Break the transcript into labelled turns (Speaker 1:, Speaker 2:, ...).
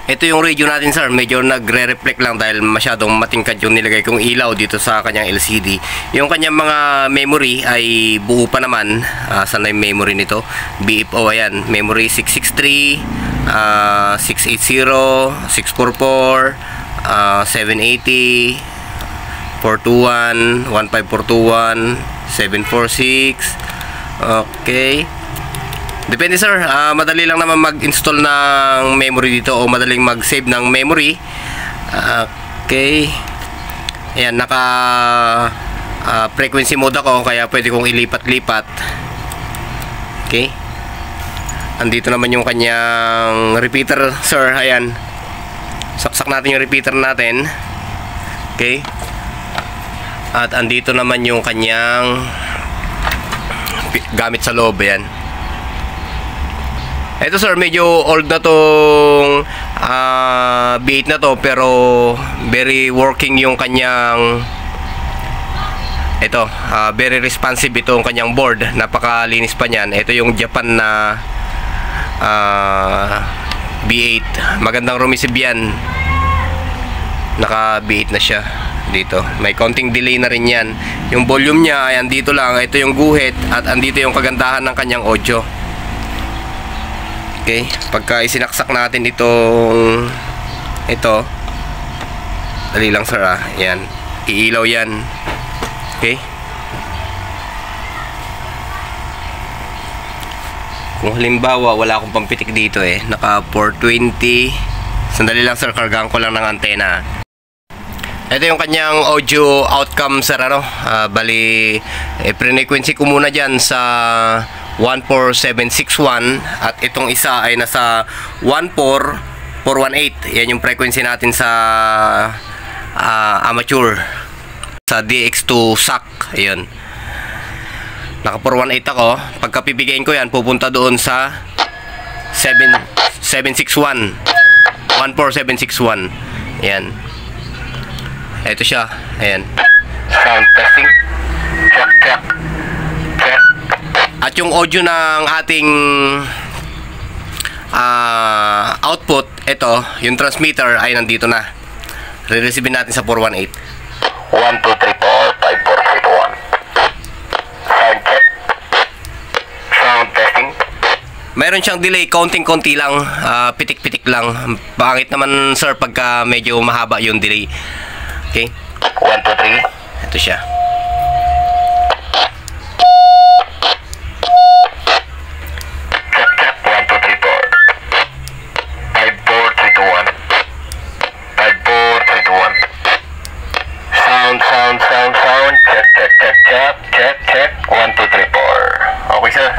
Speaker 1: Ito yung radio natin, sir. Medyo nagre-reflect lang dahil masyadong matingkad yung nilagay kong ilaw dito sa kanyang LCD. Yung kanyang mga memory ay buo pa naman. Sana yung memory nito? BFO, ayan. Memory 663, 680, 644, 780, 421, 15421, 746. Okay. Depende, sir. Madali lang naman mag-install ng memory dito o madaling mag-save ng memory. Okay. Ayan, naka frequency mode ako kaya pwede kong ilipat-lipat. Okay. Andito naman yung kanyang repeater, sir. Ayan. Saksak natin yung repeater natin. Okay. At andito naman yung kanyang gamit sa loob. Ayan. Ito, sir, medyo old na tong B8 na to, pero very working yung kanyang very responsive itong kanyang board. Napakalinis pa niyan. Ito yung Japan na B8. Magandang rumesib yan. Naka B8 na siya dito. May konting delay na rin yan. Yung volume niya ay andito lang. Ito yung guhit at andito yung kagandahan ng kanyang audio. Okay, pagka isinaksak natin ito, dali lang, sir, yan, iilaw yan. Okay, kung halimbawa wala akong pampitik dito naka 420, sandali lang, sir, kargaan ko lang ng antena. Ito yung kanyang audio outcome, sir, bali frequency ko muna dyan sa 14761 at itong isa ay nasa 14418. Yan yung frequency natin sa amateur sa DX2 SAC. Ayun, naka 418 ako. Pagka pipigayin ko yan, pupunta doon sa 761 14761. Ayan, ito siya. Ayan, sound testing, check check check. At yung audio ng ating output, ito, yung transmitter ay nandito na. Re-receive natin sa 418. 1, 2, 3, 4, 5, 4, 3, 2, 1. Sound check. Sound testing. Mayroon siyang delay, konting-konti lang, pitik-pitik lang. Pangit naman, sir, pagka medyo mahaba yung delay. Okay? 1, 2, 3. Ito siya. Sound, check, 1, 2, 3, 4. Okay, sir.